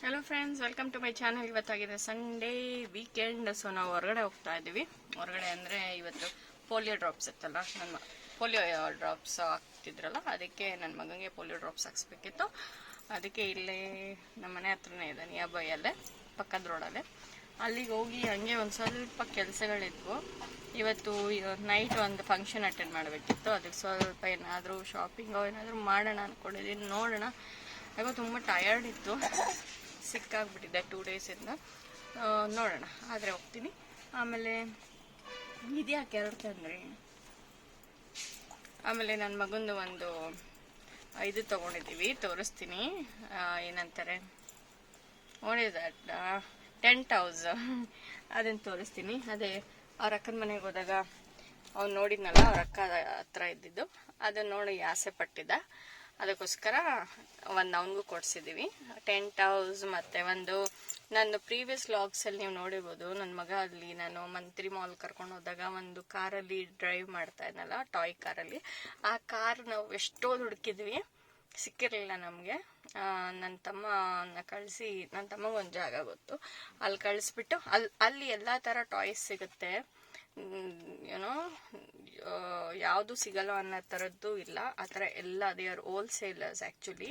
Hello friends, welcome to my channel. ಇವತ್ತಾಗಿದೆ Sunday weekend. So ನಾವು ಹೊರಗಡೆ ಹೋಗ್ತಾ ಇದ್ದೀವಿ. ಹೊರಗಡೆ ಅಂದರೆ ಇವತ್ತು ಪೋಲಿಯೋ ಡ್ರಾಪ್ಸ್ ಇತ್ತಲ್ಲ, ನನ್ನ ಪೋಲಿಯೋ ಡ್ರಾಪ್ಸ್ ಹಾಕ್ತಿದ್ರಲ್ಲ, ಅದಕ್ಕೆ ನನ್ನ ಮಗನಿಗೆ ಪೋಲಿಯೋ ಡ್ರಾಪ್ಸ್ ಹಾಕ್ಸ್ಬೇಕಿತ್ತು. ಅದಕ್ಕೆ ಇಲ್ಲೇ ನಮ್ಮ ಮನೆ ಹತ್ರನೇ ಇದೆ, ನಿಯರ್ಬೈಯಲ್ಲೇ, ಪಕ್ಕದ ರೋಡಲ್ಲೇ. ಅಲ್ಲಿಗೆ ಹೋಗಿ ಹಂಗೆ ಒಂದು ಸ್ವಲ್ಪ ಕೆಲಸಗಳಿದ್ವು. ಇವತ್ತು ನೈಟ್ ಒಂದು ಫಂಕ್ಷನ್ ಅಟೆಂಡ್ ಮಾಡಬೇಕಿತ್ತು. ಅದಕ್ಕೆ ಸ್ವಲ್ಪ ಏನಾದರೂ ಶಾಪಿಂಗೋ ಏನಾದರೂ ಮಾಡೋಣ ಅಂದ್ಕೊಂಡಿದ್ದೀನಿ. ನೋಡೋಣ. ಯಾಕೋ ತುಂಬ ಟಯರ್ಡ್ ಇತ್ತು, ಸಿಕ್ಕಾಗ್ಬಿಟ್ಟಿದೆ 2 ಡೇಸಿಂದ. ನೋಡೋಣ, ಆದರೆ ಹೋಗ್ತೀನಿ. ಆಮೇಲೆ ಇದ್ಯಾಕೆ ತಂದ್ರಿ. ಆಮೇಲೆ ನನ್ನ ಮಗಂದು ಒಂದು ಇದು ತೊಗೊಂಡಿದ್ದೀವಿ, ತೋರಿಸ್ತೀನಿ. ಏನಂತಾರೆ, ಟೆಂಟ್ ಹೌಸ್, ಅದನ್ನು ತೋರಿಸ್ತೀನಿ. ಅದೇ ಅವ್ರ ಅಕ್ಕನ ಮನೆಗೆ ಹೋದಾಗ ಅವ್ನು ನೋಡಿದ್ನಲ್ಲ, ಅವ್ರ ಅಕ್ಕ ಹತ್ರ ಇದ್ದಿದ್ದು, ಅದನ್ನು ನೋಡಿ ಆಸೆ ಪಟ್ಟಿದ್ದ. ಅದಕ್ಕೋಸ್ಕರ ಒಂದು ಅವನಿಗೂ ಕೊಡಿಸಿದ್ದೀವಿ ಟೆಂಟ್ ಹೌಸ್. ಮತ್ತು ಒಂದು ನನ್ನ ಪ್ರೀವಿಯಸ್ ವ್ಲಾಗ್ಸಲ್ಲಿ ನೀವು ನೋಡಿರ್ಬೋದು, ನನ್ನ ಮಗ ಅಲ್ಲಿ ನಾನು ಮಂತ್ರಿ ಮಾಲ್ ಕರ್ಕೊಂಡು ಹೋದಾಗ ಒಂದು ಕಾರಲ್ಲಿ ಡ್ರೈವ್ ಮಾಡ್ತಾ ಇದ್ನಲ್ಲ, ಟಾಯ್ ಕಾರಲ್ಲಿ. ಆ ಕಾರ್ ನಾವು ಎಷ್ಟೋ ಹುಡುಕಿದ್ವಿ, ಸಿಕ್ಕಿರಲಿಲ್ಲ ನಮಗೆ. ನನ್ನ ತಮ್ಮನ ಕಳಿಸಿ, ನನ್ನ ತಮ್ಮಗೆ ಒಂದು ಜಾಗ ಗೊತ್ತು, ಅಲ್ಲಿ ಕಳಿಸ್ಬಿಟ್ಟು ಅಲ್ಲಿ ಎಲ್ಲ ಥರ ಟಾಯ್ಸ್ ಸಿಗುತ್ತೆ, ಏನೋ ಯಾವುದು ಸಿಗಲ್ಲ ಅನ್ನೋ ಥರದ್ದು ಇಲ್ಲ. ಆ ಥರ ಎಲ್ಲ ದೇ ಆರ್ ಹೋಲ್ಸೇಲರ್ಸ್ ಆ್ಯಕ್ಚುಲಿ.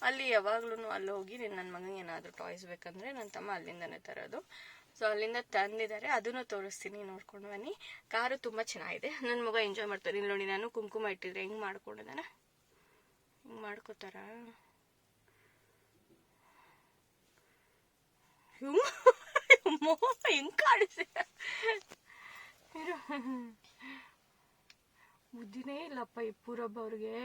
ಅಲ್ಲಿ ಯಾವಾಗ್ಲೂ ಅಲ್ಲಿ ಹೋಗಿ ನನ್ನ ಮಗನಿಗೆ ಏನಾದರೂ ಟಾಯ್ಸ್ ಬೇಕಂದರೆ ನನ್ನ ತಮ್ಮ ಅಲ್ಲಿಂದನೇ ತರೋದು. ಸೊ ಅಲ್ಲಿಂದ ತಂದಿದ್ದಾರೆ, ಅದನ್ನು ತೋರಿಸ್ತೀನಿ, ನೋಡ್ಕೊಂಡು ಬನ್ನಿ. ಕಾರು ತುಂಬ ಚೆನ್ನಾಗಿದೆ, ನನ್ನ ಮಗ ಎಂಜಾಯ್ ಮಾಡ್ತಾರೆ. ಇಲ್ಲಿ ನೋಡಿ, ನಾನು ಕುಂಕುಮ ಇಟ್ಟಿದ್ರೆ ಹೆಂಗೆ ಮಾಡ್ಕೊಂಡಿದ್ದಾನೆ, ಹಿಂಗೆ ಮಾಡ್ಕೋತಾರ. ಹೆಂಗೆ ಕಾಣಿಸಿ ಬುದ್ಧಿನೇ ಇಲ್ಲಪ್ಪ ಈ ಪೂರಬ್ಬ ಅವ್ರಿಗೆ,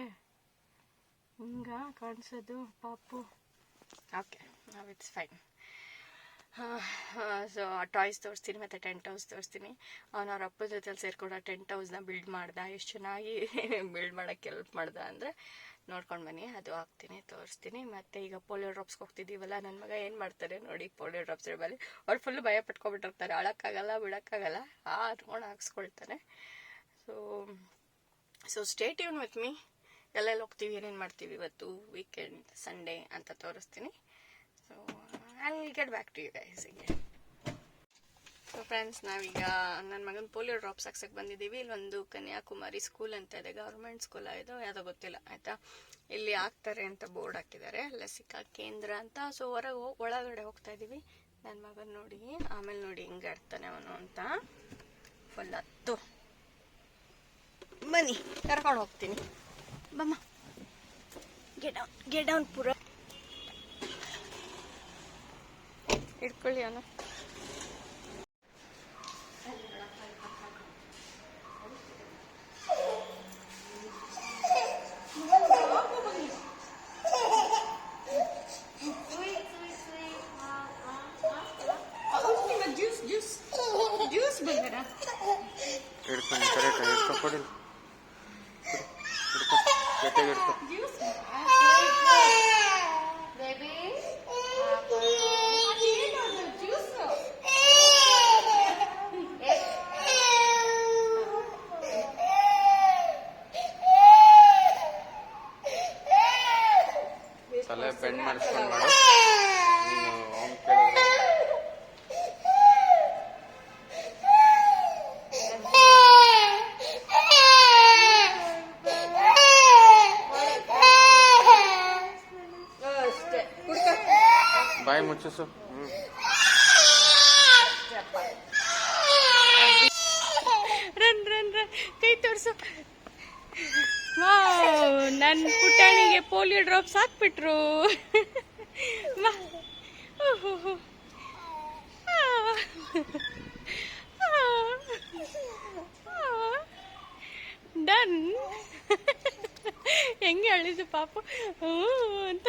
ಹಿಂಗ ಕಾಣಿಸೋದು ಪಾಪು. Okay, it's fine. So toys ತೋರಿಸ್ತೀನಿ, ಮತ್ತು ಟೆಂಟ್ ಹೌಸ್ ತೋರಿಸ್ತೀನಿ. ಅವ್ರ ಅಪ್ಪನ ಜೊತೆಲಿ ಸೇರ್ಕೊಂಡು ಆ ಟೆಂಟ್ ಹೌಸ್ನ ಬಿಲ್ಡ್ ಮಾಡ್ದ, ಎಷ್ಟು ಚೆನ್ನಾಗಿ ಬಿಲ್ಡ್ ಮಾಡೋಕ್ಕೆ ಹೆಲ್ಪ್ ಮಾಡ್ದ ಅಂದರೆ ನೋಡ್ಕೊಂಡು ಬನ್ನಿ. ಅದು ಹಾಕ್ತೀನಿ, ತೋರಿಸ್ತೀನಿ. ಮತ್ತು ಈಗ ಪೋಲಿಯೋ ಡ್ರಾಪ್ಸ್ಗೆ ಹೋಗ್ತಿದ್ದೀವಲ್ಲ, ನನ್ನ ಮಗ ಏನು ಮಾಡ್ತಾರೆ ನೋಡಿ, ಪೋಲಿಯೋ ಡ್ರಾಪ್ಸ್ ಇರಬಲ್ಲಿ ಅವ್ರು ಫುಲ್ಲು ಭಯ ಪಟ್ಕೊಬಿಟ್ಟಿರ್ತಾರೆ, ಅಳಕ್ಕಾಗಲ್ಲ ಬಿಡೋಕ್ಕಾಗಲ್ಲ, ನೋಡ್ ಹಾಕ್ಸ್ಕೊಳ್ತಾರೆ. So stay tune with me. ಎಲ್ಲೆಲ್ಲಿ ಹೋಗ್ತೀವಿ, ಏನೇನು ಮಾಡ್ತೀವಿ ಇವತ್ತು ವೀಕೆಂಡ್ ಸಂಡೇ ಅಂತ ತೋರಿಸ್ತೀನಿ. So I will get back to you guys again. So friends, ನಾವೀಗ ನನ್ನ ಮಗನ ಪೋಲಿಯೋ ಡ್ರಾಪ್ಸ್ ಹಾಕ್ಸಕ್ಕೆ ಬಂದಿದ್ದೀವಿ. ಇಲ್ಲೊಂದು ಕನ್ಯಾಕುಮಾರಿ ಸ್ಕೂಲ್ ಅಂತ ಇದೆ, ಗೌರ್ಮೆಂಟ್ ಸ್ಕೂಲ್ ಇದು, ಯಾವುದೋ ಗೊತ್ತಿಲ್ಲ ಆಯಿತಾ. ಇಲ್ಲಿ ಹಾಕ್ತಾರೆ ಅಂತ ಬೋರ್ಡ್ ಹಾಕಿದ್ದಾರೆ, ಲಸಿಕಾ ಕೇಂದ್ರ ಅಂತ. ಸೊ ಒಳಗಡೆ ಹೋಗ್ತಾ ಇದ್ದೀವಿ. ನನ್ನ ಮಗನ ನೋಡಿ, ಆಮೇಲೆ ನೋಡಿ ಹಿಂಗೆ ಆಡ್ತಾನೆ ಅವನು ಅಂತ, ಫುಲ್ ಹತ್ತು ಬನ್ನಿ, ಕರ್ಕೊಂಡು ಹೋಗ್ತೀನಿ. ಬಮ್ಮ, ಗೆಟ್ ಡೌನ್ ಪೂರ ಇಟ್ಕೊಳ್ಳಿ ಅವನು. ಜ್ಯೂಸ್ ಬಂದಾರ ಹಿಡ್ಕೊಂಡು ಕರೆಕ್ಟ್ ಹಿಡ್ಕೊ ಕೊಡಿ, ಜ್ಯೂಸ್ ತಲೆ ಬೆಂಡ್ ಮಾಡಿಸ್ಕೊಂಡು ಮಾಡು. ಬಾಯಿ ಮುಚ್ಚಿಸು. ರನ್ ಕೈ ತೋರ್ಸು. ನನ್ನ ಪುಟಾಣಿಗೆ ಪೋಲಿಯೋ ಡ್ರಾಪ್ಸ್ ಹಾಕ್ಬಿಟ್ರು. ಡನ್. ಹೆಂಗೆ ಹೇಳಿದ್ದು ಪಾಪ ಅಂತ.